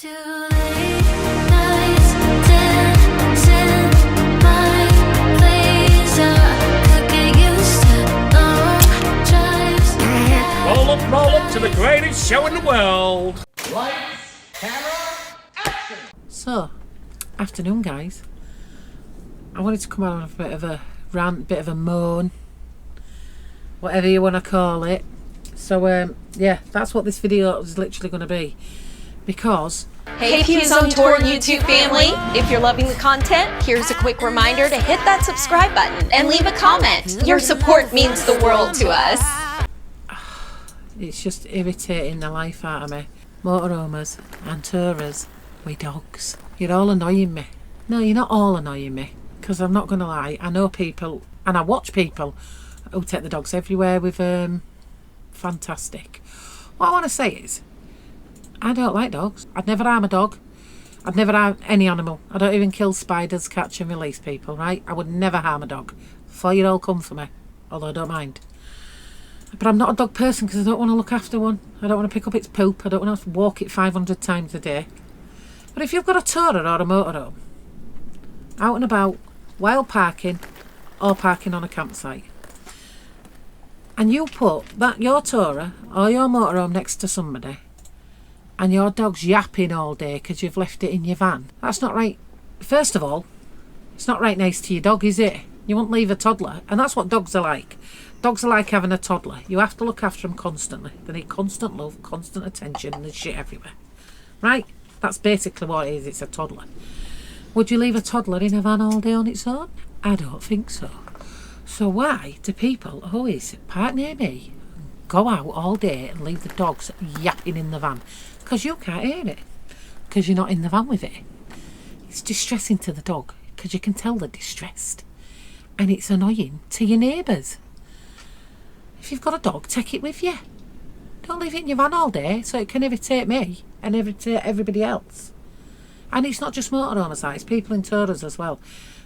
Too late nights dancing my laser. Could get used to long drives. Roll up to the greatest show in the world. Lights, camera, action! So, afternoon guys. I wanted to come out on a bit of a rant, bit of a moan, whatever you want to call it. So yeah, that's what this video is literally going to be. Because Hey Pughs on Tour YouTube family, if you're loving the content, here's a quick reminder to hit that subscribe button and leave a comment. Your support means the world to us. it's just irritating the life out of me. Motorhomes and tourers with dogs. You're all annoying me. No, you're not all annoying me. Because I'm not going to lie, I know people, and I watch people who take the dogs everywhere with fantastic. What I want to say is, I don't like dogs. I'd never harm a dog. I'd never harm any animal. I don't even kill spiders, catch and release people, right? I would never harm a dog. Before you all come for me, although I don't mind. But I'm not a dog person because I don't want to look after one. I don't want to pick up its poop. I don't want to have to walk it 500 times a day. But if you've got a tourer or a motorhome, out and about, while parking, or parking on a campsite, and you put that your tourer or your motorhome next to somebody, and your dog's yapping all day because you've left it in your van, that's not right. First of all, it's not right nice to your dog, is it? You won't leave a toddler, and that's what dogs are like. Dogs are like having a toddler. You have to look after them constantly. They need constant love, constant attention, and there's shit everywhere. Right? That's basically what it is. It's a toddler. Would you leave a toddler in a van all day on its own? I don't think so. So why do people always park near me, go out all day and leave the dogs yapping in the van? Because you can't hear it. Because you're not in the van with it. It's distressing to the dog because you can tell they're distressed. And it's annoying to your neighbours. If you've got a dog, take it with you. Don't leave it in your van all day so it can irritate me and irritate everybody else. And it's not just motorhomes, it's people in tourers as well.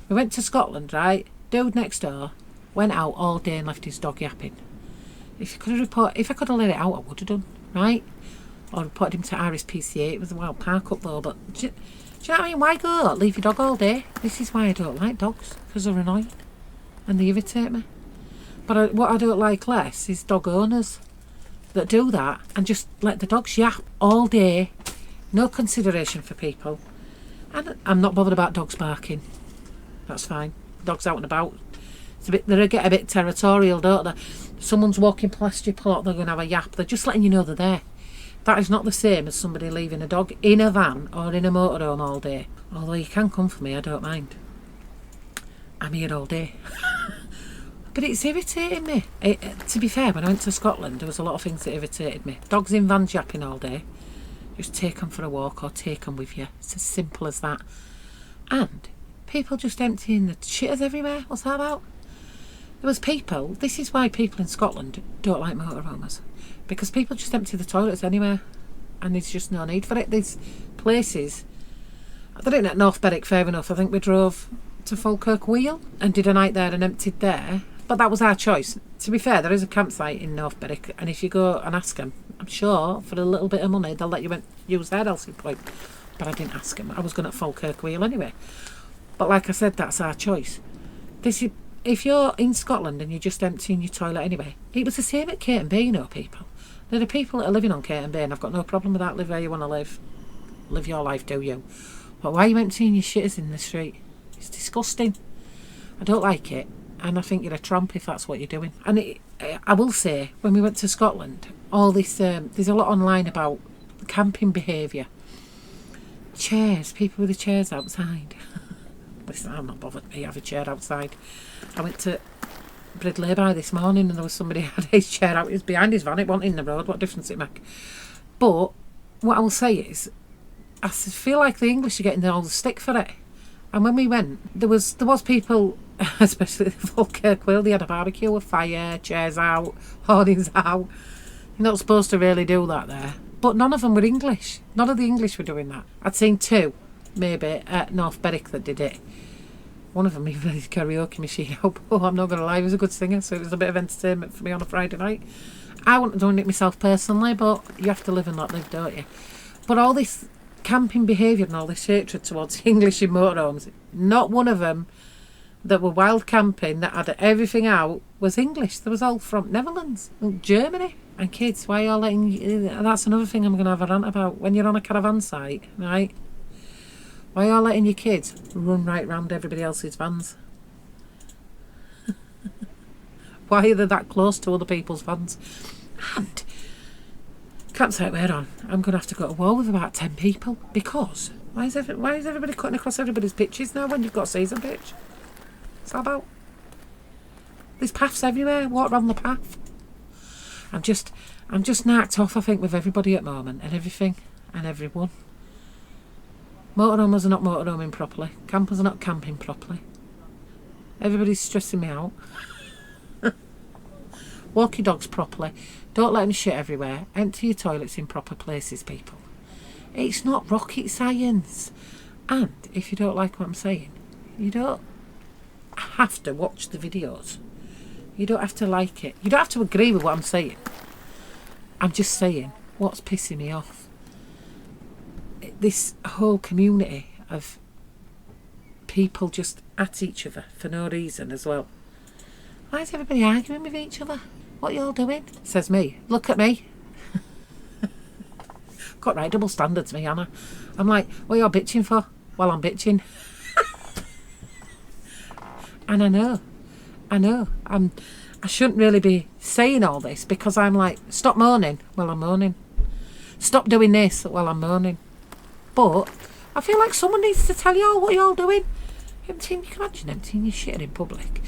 We went to Scotland, right? Dude next door went out all day and left his dog yapping. If I could have let it out, I would have done, right? Or reported him to RSPCA. It was a wild park up though, but do you know what I mean? Why go leave your dog all day? This is why I don't like dogs, because they're annoying and they irritate me. But what I don't like less is dog owners that do that and just let the dogs yap all day, no consideration for people. And I'm not bothered about dogs barking. That's fine. Dogs out and about. They get a bit territorial, don't they? Someone's walking past your plot, they're going to have a yap. They're just letting you know they're there. That is not the same as somebody leaving a dog in a van or in a motorhome all day. Although you can come for me, I don't mind. I'm here all day. But it's irritating me. To be fair, when I went to Scotland, there was a lot of things that irritated me. Dogs in vans yapping all day. Just take them for a walk or take them with you. It's as simple as that. And people just emptying the shitters everywhere. What's that about? There was people. This is why people in Scotland don't like motorhomes. Because people just empty the toilets anywhere. And there's just no need for it. There's places. I didn't at North Berwick, fair enough. I think we drove to Falkirk Wheel and did a night there and emptied there. But that was our choice. To be fair, there is a campsite in North Berwick, and if you go and ask them, I'm sure for a little bit of money they'll let you use their Elsie point. But I didn't ask them. I was going to Falkirk Wheel anyway. But like I said, that's our choice. If you're in Scotland and you're just emptying your toilet anyway, it was the same at Kate and B, you know, people. There are people that are living on Kate and B, and I've got no problem with that. Live where you want to live. Live your life, do you? But why are you emptying your shitters in the street? It's disgusting. I don't like it. And I think you're a tramp if that's what you're doing. And I will say, when we went to Scotland, all this there's a lot online about camping behaviour. Chairs, people with the chairs outside. Listen, I'm not bothered. Me have a chair outside. I went to Bridley-by this morning and there was somebody who had his chair out. It was behind his van. It wasn't in the road. What difference it make? But what I will say is, I feel like the English are getting all the stick for it. And when we went, there was people, especially the Falkirk Wheel, they had a barbecue with fire, chairs out, hoardings out. You're not supposed to really do that there. But none of them were English. None of the English were doing that. I'd seen two, maybe, at North Berwick that did it. One of them even had his karaoke machine out. Oh, I'm not going to lie, he was a good singer, so it was a bit of entertainment for me on a Friday night. I wouldn't have done it myself personally, but you have to live and not live, don't you? But all this camping behaviour and all this hatred towards English in motorhomes, not one of them that were wild camping that had everything out was English. They was all from Netherlands and Germany. And kids, why are you letting... That's another thing I'm going to have a rant about. When you're on a caravan site, right? Why are you letting your kids run right round everybody else's vans? Why are they that close to other people's vans? And campsite we're on, I'm going to have to go to war with about 10 people. Because why is everybody cutting across everybody's pitches now when you've got a season pitch? What's that about? There's paths everywhere. Walk around the path. I'm just knocked off, I think, with everybody at the moment and everything and everyone. Motorhomes are not motorhoming properly. Campers are not camping properly. Everybody's stressing me out. Walk your dogs properly. Don't let them shit everywhere. Empty your toilets in proper places, people. It's not rocket science. And if you don't like what I'm saying, you don't have to watch the videos. You don't have to like it. You don't have to agree with what I'm saying. I'm just saying what's pissing me off. This whole community of people just at each other for no reason as well. Why is everybody arguing with each other? What are you all doing? Says me. Look at me. Got right double standards, me, Anna. I'm like, what are you all bitching for? Well, I'm bitching. And I know. I shouldn't really be saying all this because I'm like, stop moaning. Well, I'm moaning. Stop doing this. Well, I'm moaning. But I feel like someone needs to tell you all what you're all doing. You can imagine emptying your shit in public.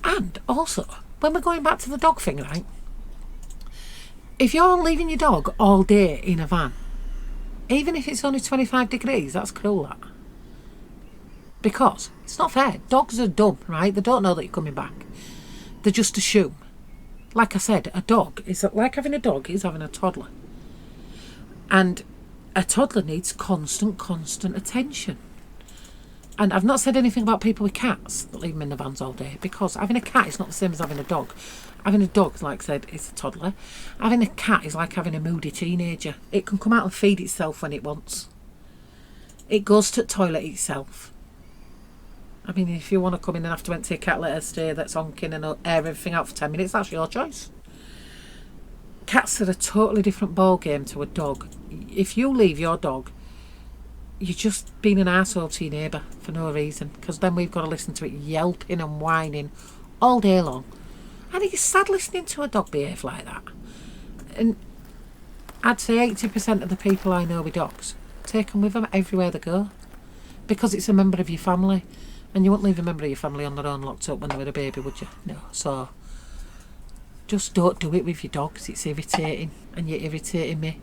And also, when we're going back to the dog thing, right? If you're leaving your dog all day in a van, even if it's only 25 degrees, that's cruel, that. Because it's not fair. Dogs are dumb, right? They don't know that you're coming back. They just assume. Like I said, a dog is like having a dog is having a toddler. And a toddler needs constant attention. And I've not said anything about people with cats that leave them in the vans all day, because having a cat is not the same as having a dog. Having a dog, like I said, is a toddler. Having a cat is like having a moody teenager. It can come out and feed itself when it wants. It goes to the toilet itself. I mean, if you want to come in and have to empty a cat litter, stay that's honking and air everything out for 10 minutes, that's your choice. Cats are a totally different ball game to a dog. If you leave your dog, you're just being an arsehole to your neighbour for no reason, because then we've got to listen to it yelping and whining all day long. And it's sad listening to a dog behave like that. And I'd say 80% of the people I know with dogs take them with them everywhere they go, because it's a member of your family. And you wouldn't leave a member of your family on their own locked up when they were a baby, would you? No. So just don't do it with your dogs. It's irritating, and you're irritating me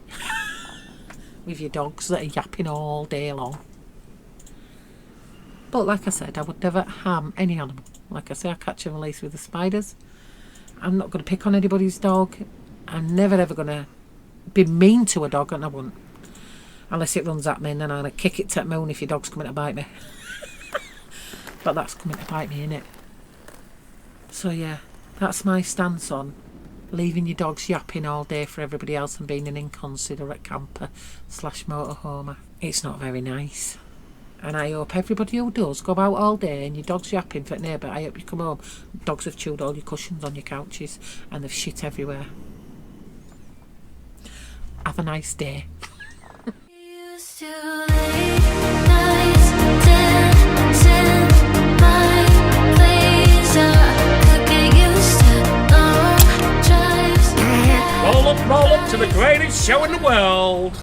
with your dogs that are yapping all day long. But like I said, I would never harm any animal. Like I say, I catch and release with the spiders. I'm not going to pick on anybody's dog. I'm never ever going to be mean to a dog, and I won't. Unless it runs at me, and then I'm going to kick it to the moon if your dog's coming to bite me. But that's coming to bite me, innit? So yeah, that's my stance on leaving your dogs yapping all day for everybody else and being an inconsiderate camper / motorhomer. It's not very nice. And I hope everybody who does go out all day and your dog's yapping for the neighbour, I hope you come home, dogs have chewed all your cushions on your couches and they've shit everywhere. Have a nice day. Used to late nights dancing my place. I could get used to long drives. Roll up to the greatest show in the world.